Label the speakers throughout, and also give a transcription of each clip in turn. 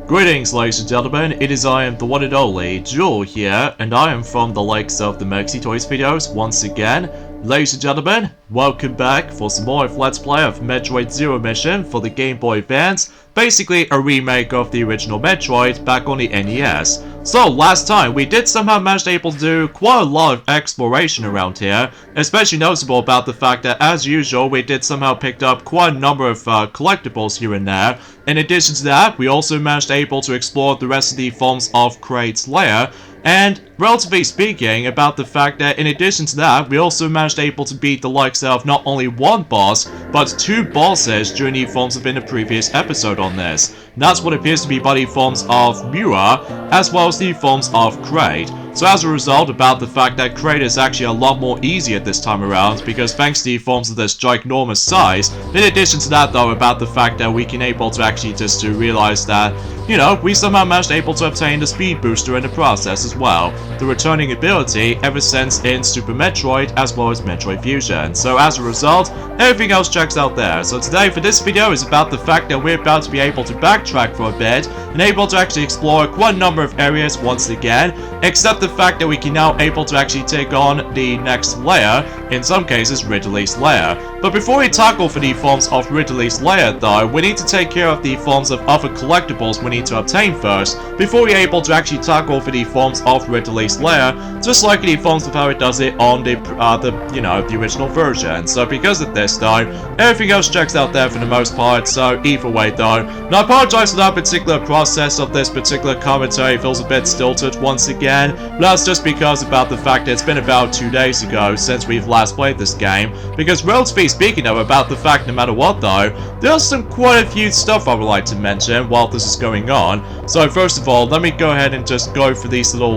Speaker 1: Greetings, ladies and gentlemen, it is I am the one and only Jewel here, and I am from the likes of the Merxy Toys videos once again. Ladies and gentlemen, welcome back for some more of Let's Play of Metroid Zero Mission for the Game Boy Advance. Basically a remake of the original Metroid back on the NES. So last time we did somehow manage to do quite a lot of exploration around here, especially noticeable about the fact that as usual we did somehow picked up quite a number of collectibles here and there. In addition to that, we also managed to explore the rest of the forms of Kraid's lair. And relatively speaking, about the fact that in addition to that, we also managed to beat the likes of not only one boss, but two bosses during the forms of in the previous episode on this. And that's what appears to be by the forms of Mura, as well as the forms of Kraid. So as a result, about the fact that Kraid is actually a lot more easier this time around, because thanks to the forms of this ginormous size. In addition to that though, about the fact that we can to realize that, you know, we somehow managed to obtain the speed booster in the process as well. The returning ability ever since in Super Metroid as well as Metroid Fusion. So as a result, everything else checks out there. So today for this video is about the fact that we're about to be able to backtrack for a bit and able to actually explore quite a number of areas once again, except the fact that we can now take on the next layer, in some cases Ridley's lair. But before we tackle for the forms of Ridley's lair though, we need to take care of the forms of other collectibles we need to obtain first, before we're able to actually tackle for the forms of Ridley's lair, just like the forms of how it does it on the original version. So because of this though, everything else checks out there for the most part, so either way though. And I apologize for that particular process of this particular commentary, feels a bit stilted once again, but that's just because about the fact that it's been about 2 days ago since we've last played this game, because relatively speaking though, about the fact no matter what though, there's quite a few stuff I would like to mention while this is going on. So first of all, let me go ahead and just go for these little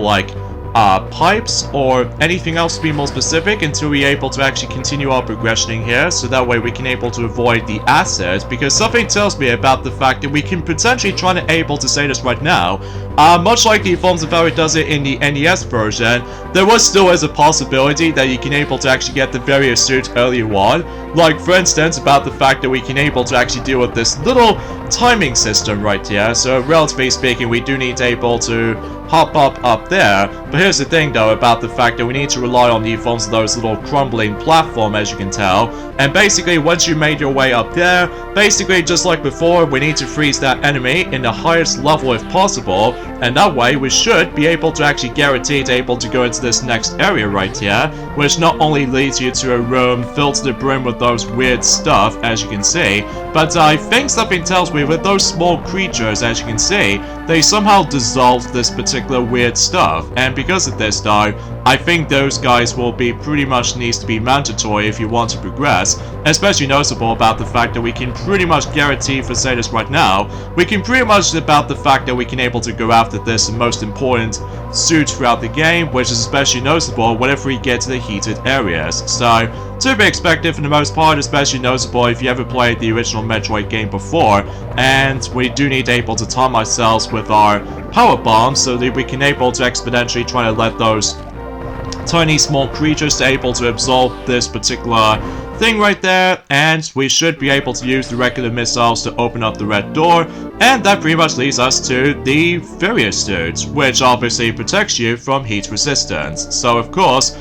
Speaker 1: pipes or anything else to be more specific until we're able to actually continue our progressioning here, so that way we can to avoid the acid, because something tells me about the fact that we can potentially try to say this right now, much like the forms of how it does it in the NES version, there still is a possibility that you can to actually get the various suits earlier on, like for instance about the fact that we can to actually deal with this little timing system right here. So relatively speaking, we do need to hop up there, but here's the thing though about the fact that we need to rely on the forms of those little crumbling platform, as you can tell, and basically once you made your way up there, basically just like before, we need to freeze that enemy in the highest level if possible, and that way we should be able to actually guarantee to go into this next area right here, which not only leads you to a room filled to the brim with those weird stuff, as you can see, but I think something tells me with those small creatures, as you can see, they somehow dissolved this particular weird stuff, and because of this though, I think those guys will be pretty much needs to be mandatory if you want to progress, especially noticeable about the fact that we can pretty much guarantee for say this right now, we can pretty much about the fact that we can to go after this most important suit throughout the game, which is especially noticeable whenever we get to the heated areas. So to be expected for the most part, especially noticeable if you ever played the original Metroid game before, and we do need to time ourselves with our power bombs so that we can to exponentially try to let those tiny small creatures to absorb this particular thing right there, and we should be able to use the regular missiles to open up the red door, and that pretty much leads us to the various suits, which obviously protects you from heat resistance. So of course,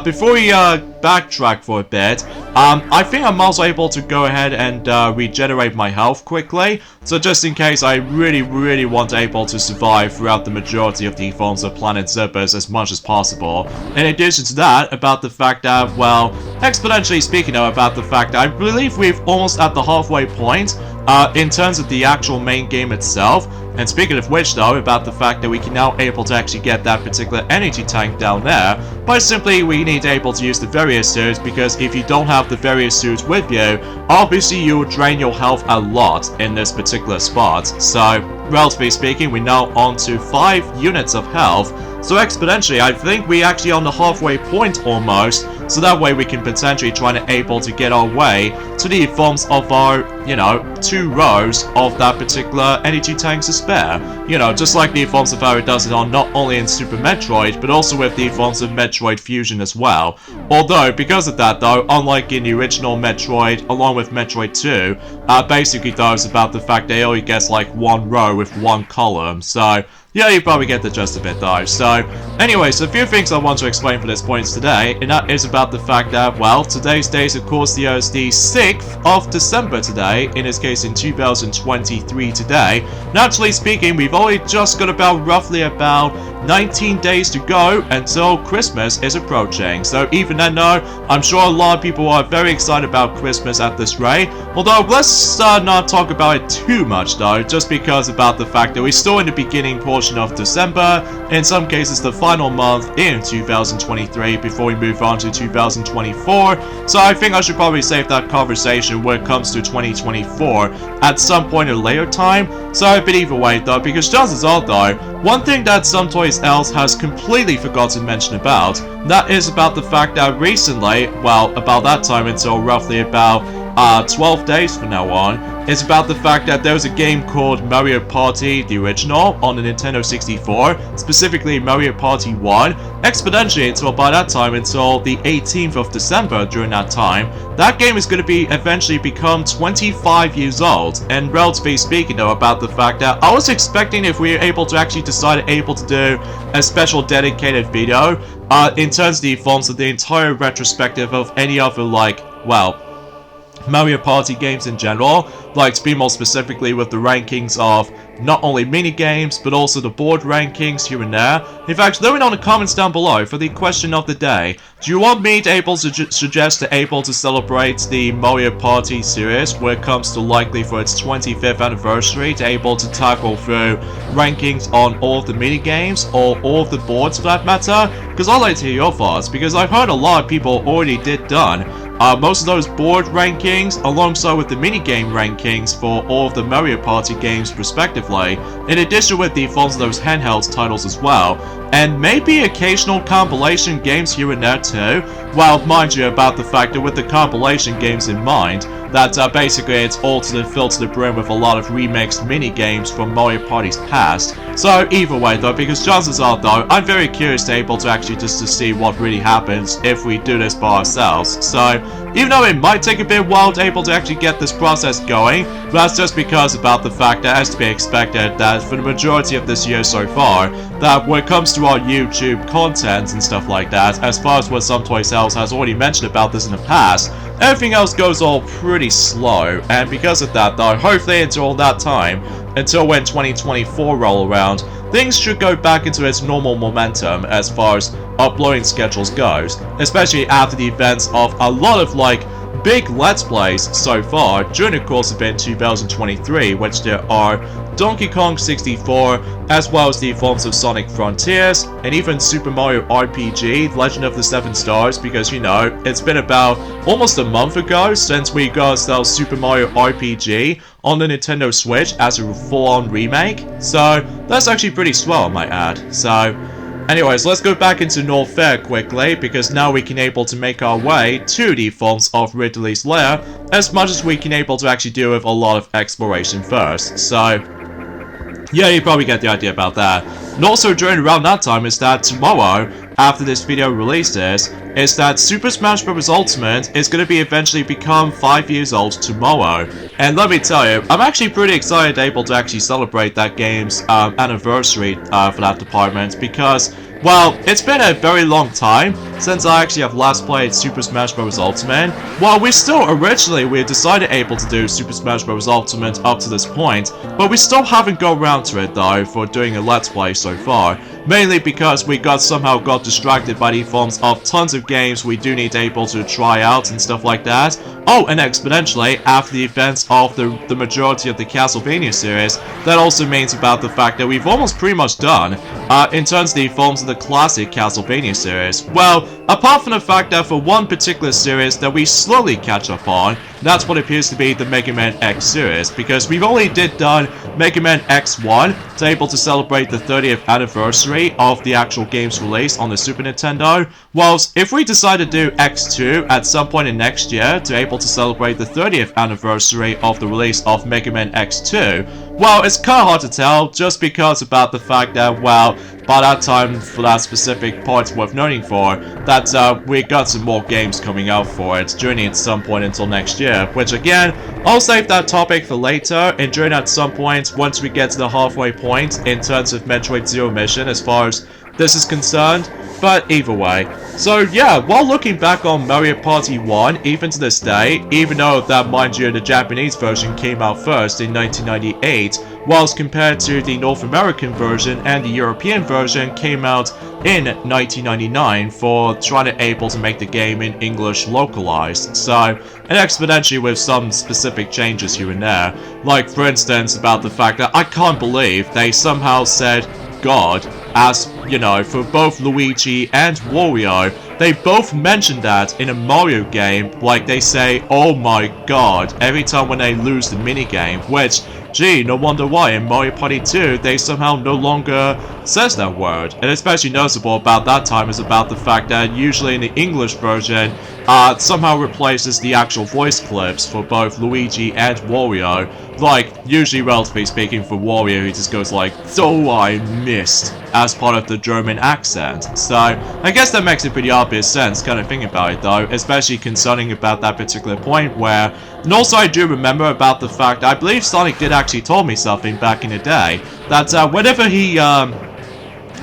Speaker 1: before we backtrack for a bit, I think I'm also able to go ahead and regenerate my health quickly, so just in case I really want to survive throughout the majority of the forms of Planet Zippers as much as possible. In addition to that, about the fact that, well, exponentially speaking about the fact that I believe we've almost at the halfway point in terms of the actual main game itself. And speaking of which though, about the fact that we can now to actually get that particular energy tank down there, by simply we need to use the various suits, because if you don't have the various suits with you, obviously you will drain your health a lot in this particular spot. So relatively speaking, we're now on to 5 units of health. So exponentially, I think we actually on the halfway point almost so that way we can potentially try to able to get our way to the forms of our, 2 rows of that particular energy tank to spare. Just like the forms of how it does it on not only in Super Metroid, but also with the forms of Metroid Fusion as well. Although, because of that though, unlike in the original Metroid, along with Metroid 2, basically though it's about the fact that it only gets like 1 row with 1 column, so yeah, you probably get the gist of it though. So, anyways, a few things I want to explain for this point today, and that is about the fact that, well, today's date, of course, is the 6th of December today, in this case in 2023 today. Naturally speaking, we've only just got roughly about 19 days to go until Christmas is approaching. So even then though, I'm sure a lot of people are very excited about Christmas at this rate. Although, let's not talk about it too much though, just because about the fact that we're still in the beginning portion of December, in some cases the final month in 2023 before we move on to 2024. So I think I should probably save that conversation when it comes to 2024 at some point in a later time. So but either way though, because chances are though, one thing that Some Toys Else has completely forgotten to mention about, that is about the fact that recently, well, about that time until roughly about 12 days from now on, is about the fact that there was a game called Mario Party, the original, on the Nintendo 64, specifically Mario Party 1, exponentially until by that time, until the 18th of December during that time. That game is going to be eventually become 25 years old, and relatively speaking though about the fact that I was expecting if we were able to actually decide able to do a special dedicated video, in terms of the forms of the entire retrospective of any other like, well, Mario Party games in general, like to be more specifically with the rankings of not only mini games but also the board rankings here and there. In fact, leave it on the comments down below for the question of the day. Do you want me to able to suggest to able to celebrate the Mario Party series when it comes to likely for its 25th anniversary to able to tackle through rankings on all of the mini games or all of the boards for that matter? Because I'd like to hear your thoughts, because I've heard a lot of people already did done most of those board rankings alongside with the minigame rankings for all of the Mario Party games respectively, in addition with the forms of those handheld titles as well, and maybe occasional compilation games here and there too. Well, mind you about the fact that with the compilation games in mind, that basically it's all filled to the brim with a lot of remixed mini-games from Mario Party's past. So either way though, because chances are though, I'm very curious to able to actually just to see what really happens if we do this by ourselves. So even though it might take a bit while to able to actually get this process going, that's just because about the fact that as to be expected that for the majority of this year so far, that when it comes to our YouTube content and stuff like that, as far as what Some Toys Else has already mentioned about this in the past, everything else goes all pretty slow, and because of that though, hopefully until that time, until when 2024 roll around, things should go back into its normal momentum as far as uploading schedules goes, especially after the events of a lot of like big Let's Plays so far during the course of in 2023, which there are Donkey Kong 64, as well as the forms of Sonic Frontiers, and even Super Mario RPG, Legend of the Seven Stars, because it's been about almost a month ago since we got ourselves Super Mario RPG on the Nintendo Switch as a full-on remake, so that's actually pretty swell I might add. So anyways, let's go back into North Fair quickly, because now we can able to make our way to the forms of Ridley's Lair, as much as we can able to actually do with a lot of exploration first. So yeah, you probably get the idea about that. And also during around that time is that tomorrow, after this video releases, is that Super Smash Bros. Ultimate is going to be eventually become 5 years old tomorrow. And let me tell you, I'm actually pretty excited able to actually celebrate that game's anniversary for that department, because, well, it's been a very long time since I actually have last played Super Smash Bros. Ultimate. While we decided able to do Super Smash Bros. Ultimate up to this point, but we still haven't got around to it though for doing a Let's Play so far. Mainly because we somehow got distracted by the forms of tons of games we do need able to try out and stuff like that. Oh, and exponentially, after the events of the majority of the Castlevania series, that also means about the fact that we've almost pretty much done, in terms of the forms of the classic Castlevania series. Well, apart from the fact that for one particular series that we slowly catch up on, that's what appears to be the Mega Man X series, because we've only done Mega Man X1 to able to celebrate the 30th anniversary of the actual game's release on the Super Nintendo, whilst if we decide to do X2 at some point in next year to able to celebrate the 30th anniversary of the release of Mega Man X2, well, it's kind of hard to tell, just because about the fact that, well, by that time, for that specific part worth noting for, that we got some more games coming out for it, journeying at some point until next year, which again, I'll save that topic for later, and during at some point, once we get to the halfway point in terms of Metroid Zero Mission as far as this is concerned. But either way, so yeah, while looking back on Mario Party 1, even to this day, even though that, mind you, the Japanese version came out first in 1998, whilst compared to the North American version and the European version came out in 1999 for trying to able to make the game in English localized, so, and exponentially with some specific changes here and there, like for instance about the fact that I can't believe they somehow said God, as, you know, for both Luigi and Wario, they both mention that in a Mario game, like they say, oh my god, every time when they lose the minigame, which, gee, no wonder why in Mario Party 2 they somehow no longer says that word. And especially noticeable about that time is about the fact that usually in the English version, somehow replaces the actual voice clips for both Luigi and Wario. Like, usually relatively speaking for Wario, he just goes like, so I missed, as part of the German accent. So, I guess that makes a pretty obvious sense, kind of thinking about it though, especially concerning about that particular point where, and also I do remember about the fact, I believe Sonic did actually told me something back in the day, that whenever he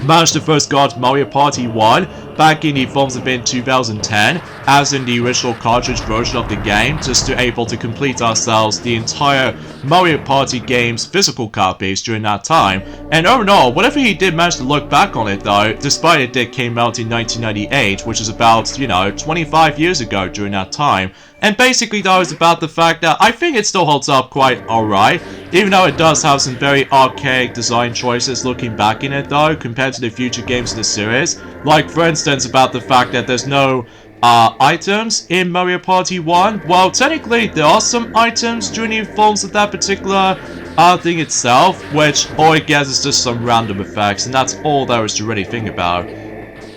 Speaker 1: managed to first got Mario Party 1, back in the forms of in 2010, as in the original cartridge version of the game, just to able to complete ourselves the entire Mario Party game's physical copies during that time. And overall, whenever he did manage to look back on it though, despite it did came out in 1998, which is about, you know, 25 years ago during that time, and basically though it's about the fact that I think it still holds up quite alright, even though it does have some very archaic design choices looking back in it though, compared to the future games of the series. Like for instance about the fact that there's no items in Mario Party 1. Well, technically there are some items during the forms of that particular thing itself, which all it gets is just some random effects, and that's all there is to really think about.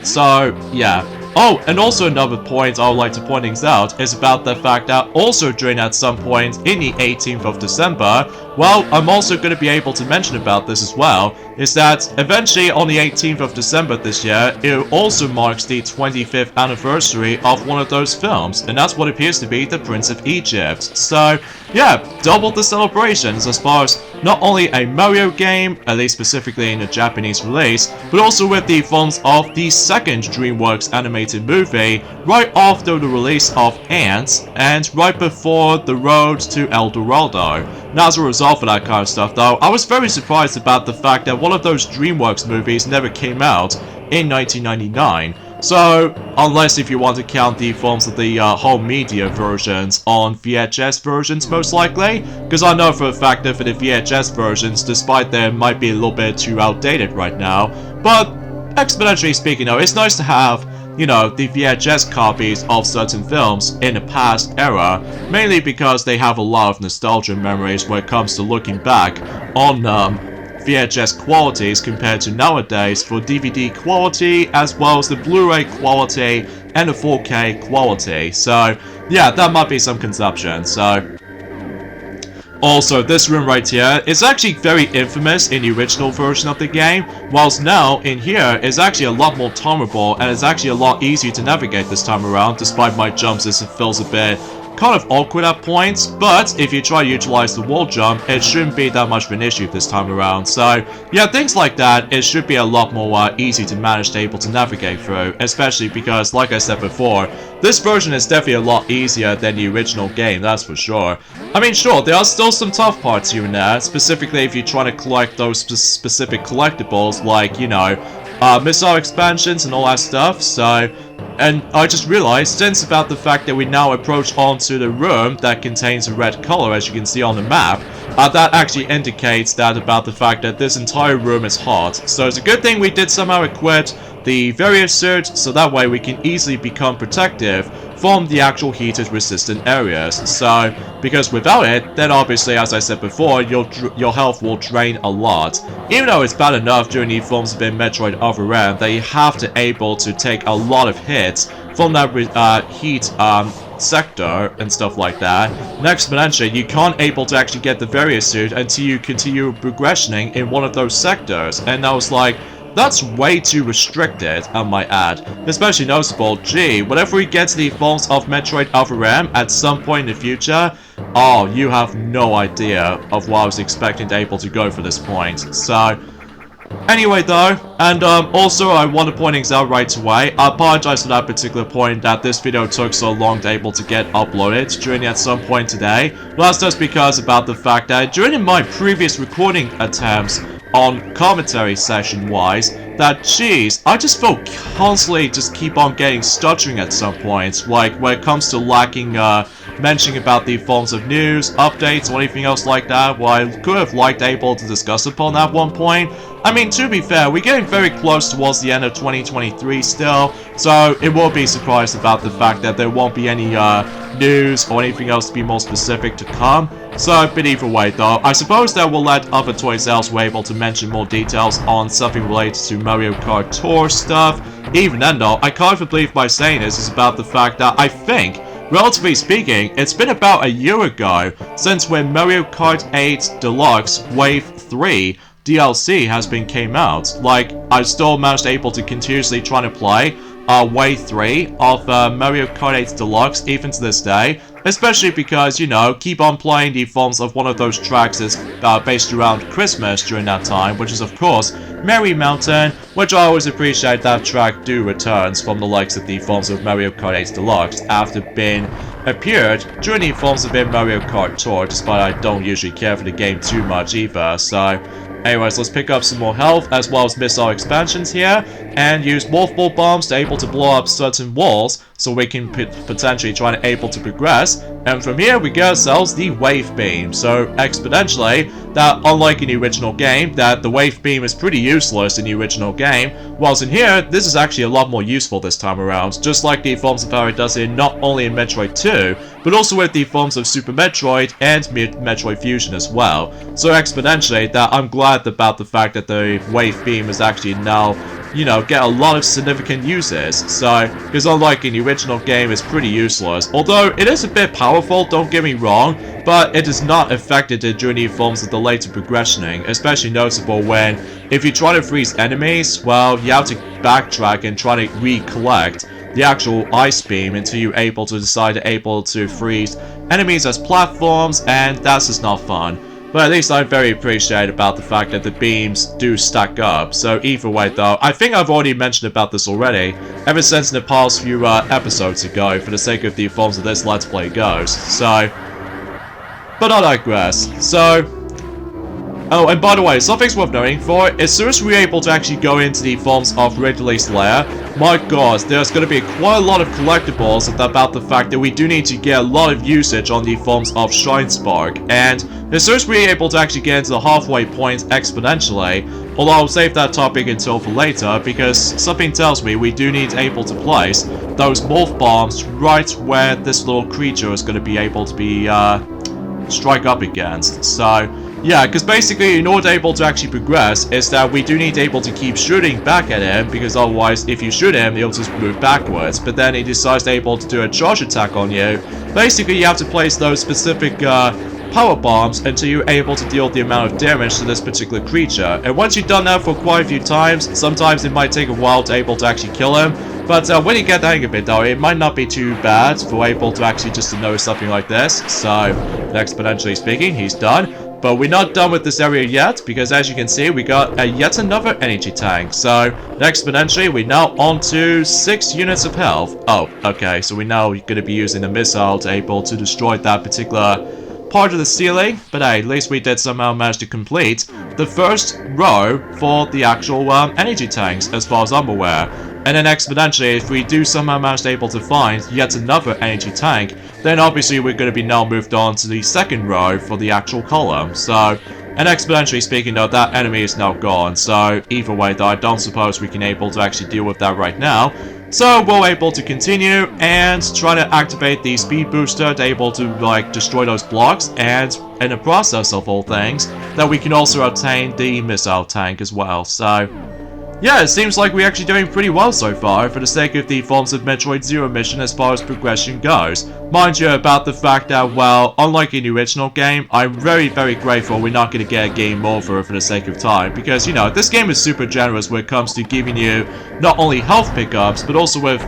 Speaker 1: So, yeah. Oh, and also another point I would like to point things out is about the fact that also during at some point in the 18th of December, well, I'm also going to be able to mention about this as well, is that eventually on the 18th of December this year, it also marks the 25th anniversary of one of those films, and that's what appears to be The Prince of Egypt. So, yeah, double the celebrations as far as not only a Mario game, at least specifically in the Japanese release, but also with the films of the second DreamWorks animated movie right after the release of Ants and right before The Road to El Dorado. Now, as a result of that kind of stuff though, I was very surprised about the fact that one of those DreamWorks movies never came out in 1999. So, unless if you want to count the forms of the home media versions on VHS versions most likely, because I know for a fact that for the VHS versions, despite they might be a little bit too outdated right now, but exponentially speaking though, it's nice to have, you know, the VHS copies of certain films in the past era, mainly because they have a lot of nostalgia memories when it comes to looking back on VHS qualities compared to nowadays for DVD quality, as well as the Blu-ray quality and the 4K quality. So, yeah, that might be some consumption, so. Also, this room right here is actually very infamous in the original version of the game, whilst now, in here, is actually a lot more tolerable and it's actually a lot easier to navigate this time around, despite my jumps as it feels a bit kind of awkward at points, but if you try to utilize the wall jump, it shouldn't be that much of an issue this time around. So, yeah, things like that, it should be a lot more easy to manage to able to navigate through, especially because, like I said before, this version is definitely a lot easier than the original game, that's for sure. I mean, sure, there are still some tough parts here and there, specifically if you're trying to collect those specific collectibles, like, you know, missile expansions and all that stuff, so. And I just realized, since about the fact that we now approach onto the room that contains a red color, as you can see on the map, that actually indicates that about the fact that this entire room is hot. So it's a good thing we did somehow equip the various suit, so that way we can easily become protective from the actual heated resistant areas. So, because without it, then obviously, as I said before, your health will drain a lot. Even though it's bad enough during the forms of Metroid Other M that you have to able to take a lot of hits from that heat sector and stuff like that. And exponentially, you can't able to actually get the various suit until you continue progressioning in one of those sectors. And I was like, that's way too restricted, I might add. Especially noticeable, gee, whenever we get to the forms of Metroid Other M at some point in the future, oh, you have no idea of what I was expecting to able to go for this point. So, anyway though, and also I want to point things out right away. I apologize for that particular point that this video took so long to able to get uploaded during at some point today. Well, that's just because about the fact that during my previous recording attempts on commentary session wise, that geez, I just feel constantly just keep on getting stuttering at some points, like when it comes to lacking mentioning about the forms of news, updates, or anything else like that. Well, I could have liked able to discuss upon at one point. I mean, to be fair, we're getting very close towards the end of 2023 still, so it will be surprised about the fact that there won't be any news or anything else to be more specific to come. So, but either way though, I suppose that we'll let other toy sales were able to mention more details on something related to Mario Kart Tour stuff. Even then though, I can't even believe by saying this is about the fact that I think, relatively speaking, it's been about a year ago since when Mario Kart 8 Deluxe Wave 3 DLC has been came out. Like, I still managed able to continuously try to play Wave 3 of Mario Kart 8 Deluxe even to this day. Especially because, you know, keep on playing the forms of one of those tracks that's based around Christmas during that time, which is of course Merry Mountain, which I always appreciate that track do returns from the likes of the forms of Mario Kart 8 Deluxe after being appeared during the forms of Mario Kart Tour, despite I don't usually care for the game too much either. So anyways, let's pick up some more health as well as missile expansions here and use multiple bombs to able to blow up certain walls so we can potentially try to able to progress. And from here we get ourselves the wave beam. So exponentially, that unlike in the original game, that the wave beam is pretty useless in the original game, whilst in here this is actually a lot more useful this time around, just like the forms of how it does it not only in Metroid 2, but also with the forms of Super Metroid and Metroid Fusion as well. So exponentially, that I'm glad about the fact that the wave beam is actually now, you know, get a lot of significant uses. So, because unlike in the original game, it's pretty useless. Although, it is a bit powerful, don't get me wrong, but it is not affected during the forms of the later progressioning, especially noticeable when, if you try to freeze enemies, well, you have to backtrack and try to recollect the actual ice beam until you're able to decide to freeze enemies as platforms, and that's just not fun. But at least I'm very appreciative about the fact that the beams do stack up. So either way though, I think I've already mentioned about this already, ever since in the past few episodes ago, for the sake of the forms of this Let's Play goes. So, but I digress. So, oh, and by the way, something's worth noting for, as soon as we're able to actually go into the forms of Ridley's lair, my god, there's going to be quite a lot of collectibles about the fact that we do need to get a lot of usage on the forms of Shrine Spark. And as soon as we're able to actually get into the halfway point exponentially, although I'll save that topic until for later, because something tells me we do need able to place those morph bombs right where this little creature is going to be able to be strike up against. So yeah, because basically in order able to actually progress is that we do need able to keep shooting back at him, because otherwise if you shoot him he'll just move backwards, but then he decides able to do a charge attack on you. Basically you have to place those specific power bombs until you're able to deal the amount of damage to this particular creature. And once you've done that for quite a few times, sometimes it might take a while to able to actually kill him, but when you get the hang of it though, it might not be too bad for able to actually just to know something like this. So exponentially speaking, he's done. But we're not done with this area yet, because as you can see, we got yet another energy tank. So, exponentially, we're now on to 6 units of health. Oh, okay, so we're now going to be using the missile to able to destroy that particular part of the ceiling. But hey, at least we did somehow manage to complete the first row for the actual energy tanks, as far as I'm aware. And then exponentially, if we do somehow manage to able to find yet another energy tank, then obviously we're going to be now moved on to the second row for the actual column. So, and exponentially speaking though, that enemy is now gone. So either way though, I don't suppose we can able to actually deal with that right now. So we're able to continue and try to activate the speed booster to able to like destroy those blocks, and in the process of all things, that we can also obtain the missile tank as well. So yeah, it seems like we're actually doing pretty well so far for the sake of the Forms of Metroid Zero mission as far as progression goes. Mind you about the fact that, well, unlike in the original game, I'm very, very grateful we're not going to get a game over for the sake of time, because, you know, this game is super generous when it comes to giving you not only health pickups, but also with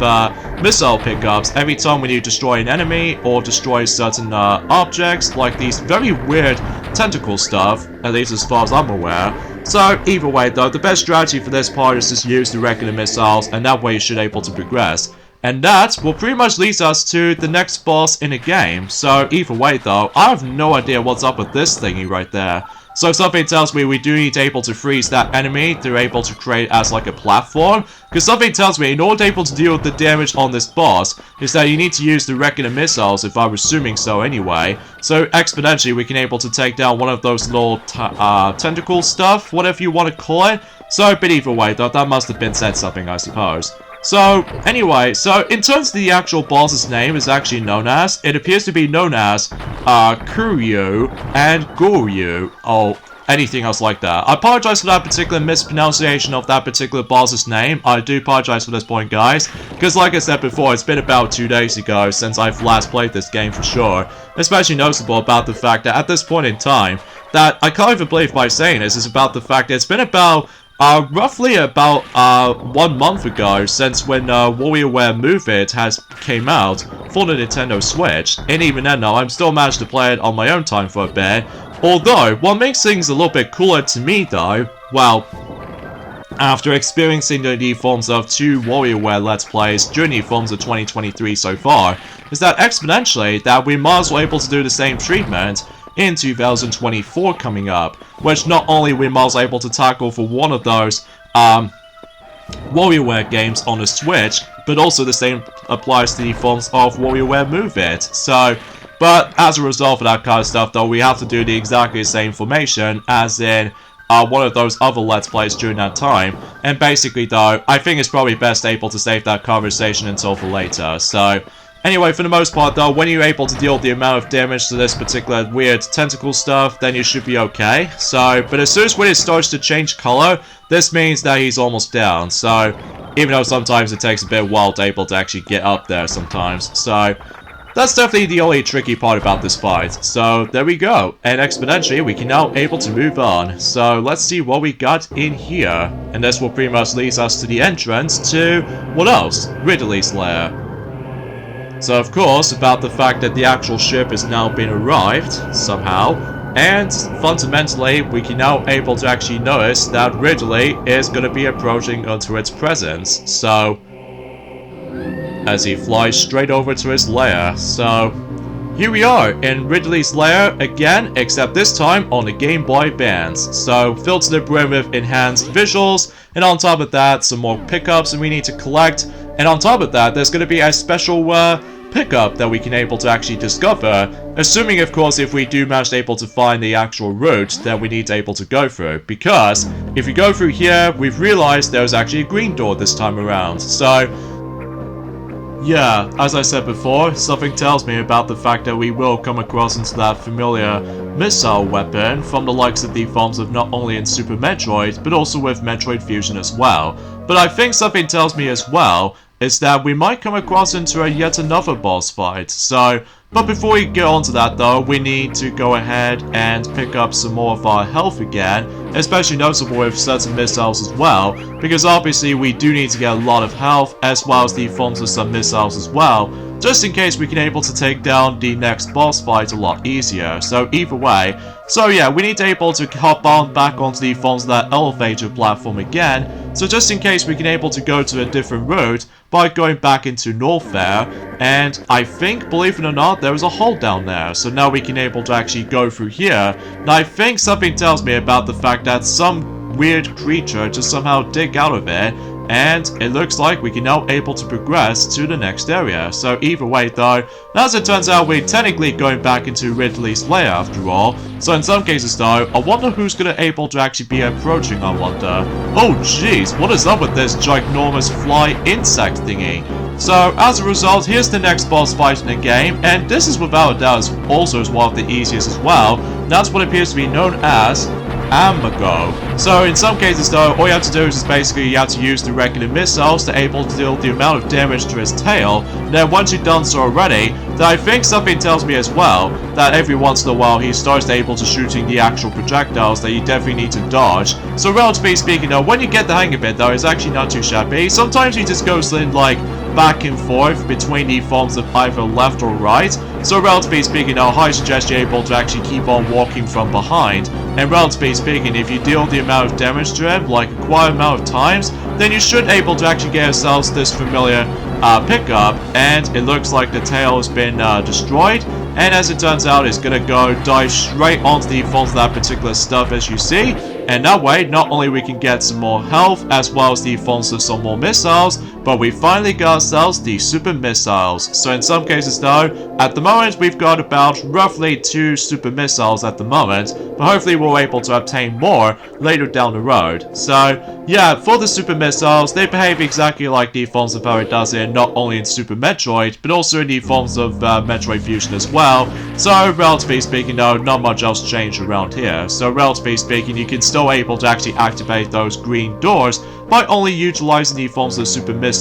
Speaker 1: missile pickups every time when you destroy an enemy or destroy certain objects, like these very weird tentacle stuff, at least as far as I'm aware. So, either way though, the best strategy for this part is just use the regular missiles, and that way you should be able to progress. And that will pretty much lead us to the next boss in the game. So, either way though, I have no idea what's up with this thingy right there. So something tells me we do need to able to freeze that enemy to able to create as like a platform. Because something tells me in order to able to deal with the damage on this boss is that you need to use the regular missiles, if I'm assuming so anyway. So exponentially we can able to take down one of those little tentacle stuff, whatever you want to call it. So but either way though, that must have been said something, I suppose. So, anyway, so in terms of the actual boss's name is actually known as, it appears to be known as, Kuryu and Goryu, or anything else like that. I apologize for that particular mispronunciation of that particular boss's name. I do apologize for this point, guys, because like I said before, it's been about 2 days ago since I've last played this game for sure. Especially noticeable about the fact that at this point in time, that I can't even believe by saying this, is about the fact that it's been about roughly about 1 month ago since when WarioWare Move It has came out for the Nintendo Switch, and even then though, I'm still managed to play it on my own time for a bit. Although, what makes things a little bit cooler to me though, well, after experiencing the forms of 2 WarioWare Let's Plays during the forms of 2023 so far, is that exponentially that we might as well able to do the same treatment in 2024 coming up, which not only we might be able to tackle for one of those WarioWare games on the Switch, but also the same applies to the forms of WarioWare Move It. So, but as a result of that kind of stuff though, we have to do the exactly the same formation as in one of those other Let's Plays during that time. And basically though, I think it's probably best able to save that conversation until for later. So, anyway, for the most part though, when you're able to deal with the amount of damage to this particular weird tentacle stuff, then you should be okay. So, but as soon as when it starts to change color, this means that he's almost down. So, even though sometimes it takes a bit of while to able to actually get up there sometimes. So, that's definitely the only tricky part about this fight. So, there we go. And exponentially, we can now able to move on. So, let's see what we got in here. And this will pretty much lead us to the entrance to, what else? Ridley's lair. So of course, about the fact that the actual ship has now been arrived, somehow, and fundamentally, we can now able to actually notice that Ridley is going to be approaching onto its presence, so, as he flies straight over to his lair. So, here we are in Ridley's lair again, except this time on the Game Boy Advance. So, filled to the brim with enhanced visuals, and on top of that, some more pickups that we need to collect. And on top of that, there's going to be a special pickup that we can able to actually discover, assuming of course if we do manage to able to find the actual route that we need to able to go through. Because if we go through here, we've realized there's actually a green door this time around. So yeah, as I said before, something tells me about the fact that we will come across into that familiar missile weapon from the likes of the forms of not only in Super Metroid, but also with Metroid Fusion as well. But I think something tells me as well is that we might come across into yet another boss fight. So, but before we get on to that though, we need to go ahead and pick up some more of our health again, especially noticeable with certain missiles as well, because obviously we do need to get a lot of health as well as the forms of some missiles as well, just in case we can able to take down the next boss fight a lot easier. So either way, so yeah, we need to able to hop on back onto the forms of that elevator platform again, so just in case we can able to go to a different route by going back into Norfair, and I think, believe it or not, there was a hole down there, so now we can able to actually go through here, and I think something tells me about the fact that some weird creature just somehow dig out of it, and it looks like we can now able to progress to the next area. So either way though, as it turns out, we're technically going back into Ridley's lair after all. So in some cases though, I wonder who's gonna able to actually be approaching, I wonder. Oh jeez, what is up with this ginormous fly insect thingy? So as a result, here's the next boss fight in the game, and this is without a doubt also is one of the easiest as well. That's what appears to be known as Amago. So in some cases though, all you have to do is basically you have to use the regular missiles to able to deal the amount of damage to his tail. Then once you've done so already, then I think something tells me as well that every once in a while he starts able to shooting the actual projectiles that you definitely need to dodge. So relatively speaking though, when you get the hang of it though, it's actually not too shabby. Sometimes he just goes in like back and forth between the forms of either left or right. So relatively speaking though, I suggest you're able to actually keep on walking from behind. And relatively speaking, if you deal the amount of damage to him, like a quite amount of times, then you should able to actually get yourselves this familiar pickup, and it looks like the tail has been destroyed, and as it turns out, it's gonna go dive straight onto the front of that particular stuff as you see, and that way, not only we can get some more health, as well as the front of some more missiles, but we finally got ourselves the super missiles. So in some cases though, at the moment, we've got about roughly 2 super missiles at the moment, but hopefully we're able to obtain more later down the road. So yeah, for the super missiles, they behave exactly like the forms of how it does in not only in Super Metroid, but also in the forms of Metroid Fusion as well. So relatively speaking though, not much else changed around here. So relatively speaking, you can still able to actually activate those green doors by only utilizing the forms of super missiles.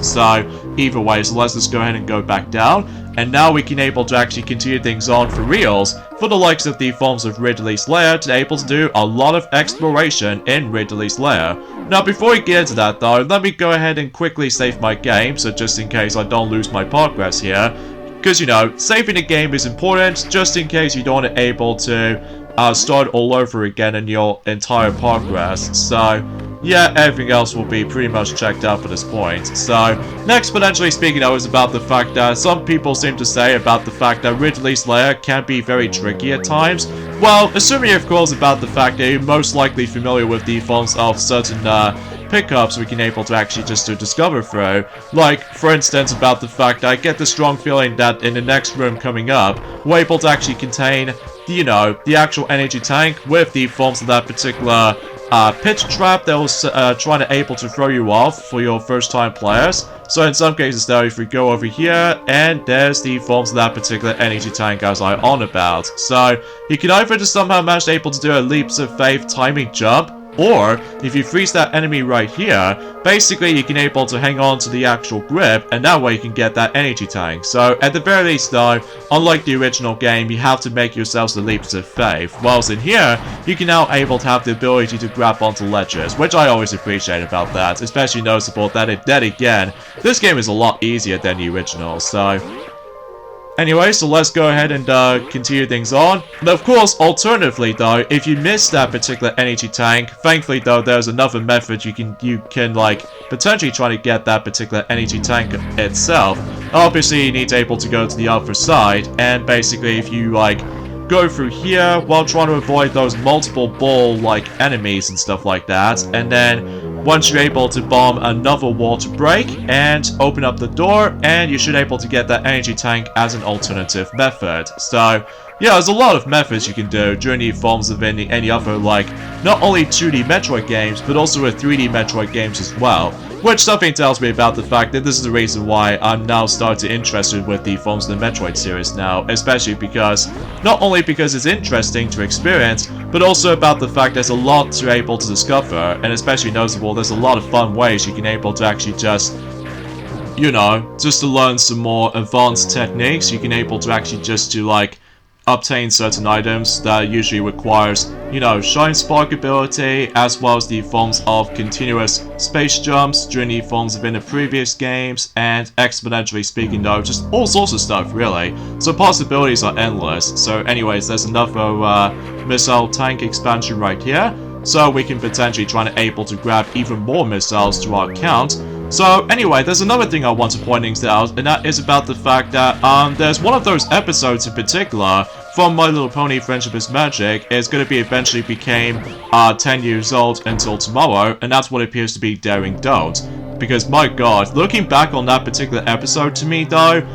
Speaker 1: So either way, so let's just go ahead and go back down, and now we can able to actually continue things on for reals for the likes of the forms of Ridley's lair to able to do a lot of exploration in Ridley's lair. Now before we get into that though, let me go ahead and quickly save my game, so just in case I don't lose my progress here, because you know, saving the game is important just in case you don't able to start all over again in your entire progress. So yeah, everything else will be pretty much checked out at this point. So next, potentially speaking though, is about the fact that some people seem to say about the fact that Ridley's lair can be very tricky at times. Well, assuming of course about the fact that you're most likely familiar with the forms of certain pickups we can able to actually just to discover through. Like, for instance, about the fact that I get the strong feeling that in the next room coming up, we're able to actually contain, you know, the actual energy tank with the forms of that particular pitch trap that was trying to able to throw you off for your first time players. So in some cases though, if we go over here, and there's the forms of that particular energy tank as I on about. So you can either just somehow manage to able to do a leaps of faith timing jump, or if you freeze that enemy right here, basically you can able to hang on to the actual grip, and that way you can get that energy tank. So at the very least though, unlike the original game, you have to make yourselves the leaps of faith. Whilst in here, you can now able to have the ability to grab onto ledges, which I always appreciate about that, especially noticeable that then again, this game is a lot easier than the original. So anyway, so let's go ahead and continue things on. And of course, alternatively though, if you miss that particular energy tank, thankfully though, there's another method you can like potentially try to get that particular energy tank itself. Obviously, you need to able to go to the other side, and basically if you like go through here while trying to avoid those multiple ball like enemies and stuff like that, and then once you're able to bomb another wall to break and open up the door, and you should able to get that energy tank as an alternative method. So yeah, there's a lot of methods you can do during the forms of any other, like, not only 2D Metroid games, but also with 3D Metroid games as well. Which something tells me about the fact that this is the reason why I'm now starting interested with the forms of the Metroid series now, especially because, not only because it's interesting to experience, but also about the fact there's a lot to able to discover, and especially noticeable, there's a lot of fun ways you can able to actually just, you know, just to learn some more advanced techniques. You can able to actually just to like obtain certain items that usually requires, you know, Shine Spark ability, as well as the forms of continuous space jumps during the forms of in the previous games, and exponentially speaking though, just all sorts of stuff really. So possibilities are endless. So anyways, there's another missile tank expansion right here, so we can potentially try and able to grab even more missiles to our account. So anyway, there's another thing I want to point out, and that is about the fact that there's one of those episodes in particular from My Little Pony Friendship is Magic is going to be eventually became 10 years old until tomorrow, and that's what it appears to be Daring Don't. Because my god, looking back on that particular episode to me though,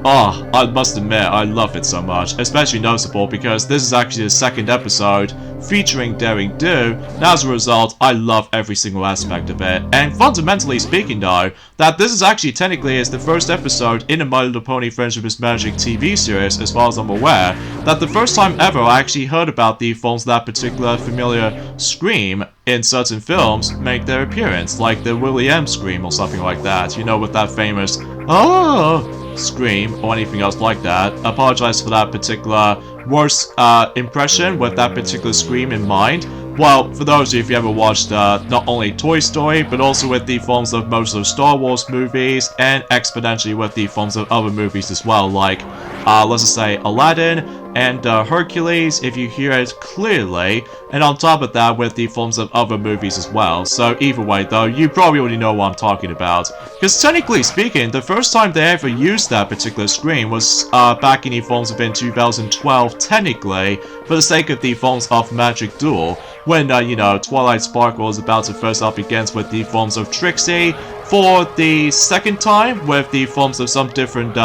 Speaker 1: oh, I must admit, I love it so much, especially noticeable because this is actually the second episode featuring Daring Do, and as a result, I love every single aspect of it. And fundamentally speaking though, that this is actually technically is the first episode in the My Little Pony Friendship is Magic TV series, as far as I'm aware, that the first time ever I actually heard about the forms that particular familiar scream in certain films make their appearance, like the Willie M scream or something like that, you know, with that famous "oh" scream or anything else like that. Apologize for that particular worst impression with that particular scream in mind. Well, for those of you if you ever watched not only Toy Story, but also with the forms of most of Star Wars movies, and exponentially with the forms of other movies as well, like, let's just say Aladdin, and Hercules, if you hear it clearly, and on top of that with the forms of other movies as well. So either way though, you probably already know what I'm talking about. Because technically speaking, the first time they ever used that particular screen was back in the forms of in 2012, technically, for the sake of the forms of Magic Duel, when, you know, Twilight Sparkle was about to first up against with the forms of Trixie, for the second time with the forms of some different,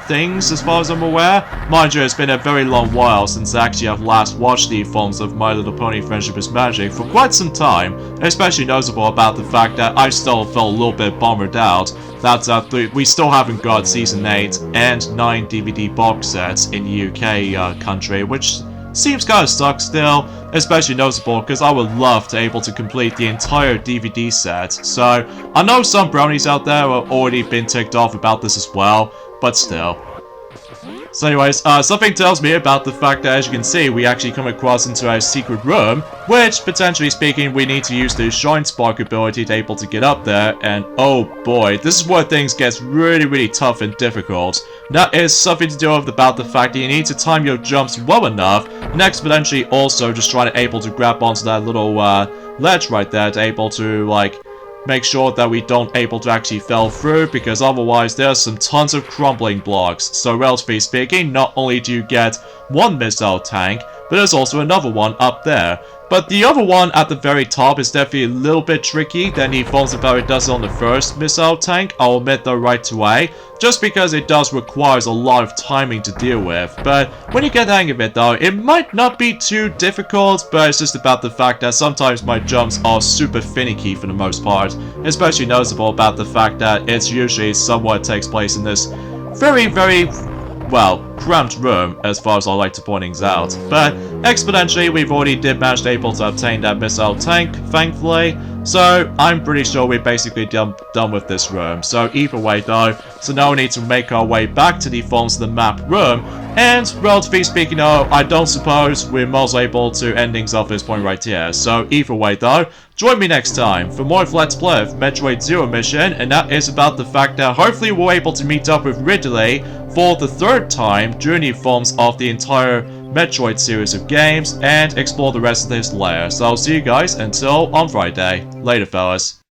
Speaker 1: things, as far as I'm aware. Mind you, it's been a very long while since actually I've last watched the forms of My Little Pony Friendship is Magic for quite some time, especially noticeable about the fact that I still felt a little bit bummed out that we still haven't got Season 8 and 9 DVD box sets in the UK country, which seems kind of stuck still, especially noticeable because I would love to able to complete the entire DVD set. So I know some brownies out there have already been ticked off about this as well, but still. So anyways, something tells me about the fact that, as you can see, we actually come across into a secret room, which, potentially speaking, we need to use the Shine Spark ability to able to get up there, and oh boy, this is where things gets really tough and difficult. That is something to do with about the fact that you need to time your jumps well enough, and exponentially also just trying to able to grab onto that little ledge right there to able to, like, make sure that we don't able to actually fell through, because otherwise there's some tons of crumbling blocks. So relatively speaking, not only do you get one missile tank, but there's also another one up there. But the other one at the very top is definitely a little bit tricky than the forms of how it does on the first missile tank, I'll admit though right away, just because it does requires a lot of timing to deal with. But when you get the hang of it though, it might not be too difficult, but it's just about the fact that sometimes my jumps are super finicky for the most part, especially noticeable about the fact that it's usually somewhat takes place in this very, well, cramped room, as far as I like to point things out. But exponentially, we've already did manage to able to obtain that missile tank, thankfully. So I'm pretty sure we're basically done with this room. So either way though, so now we need to make our way back to the forms of the map room. And relatively speaking though, I don't suppose we're most able to end things off this point right here. So either way though, join me next time for more of Let's Play of Metroid Zero Mission, and that is about the fact that hopefully we're able to meet up with Ridley for the third time during the forms of the entire Metroid series of games and explore the rest of this layer. So I'll see you guys until on Friday. Later, fellas.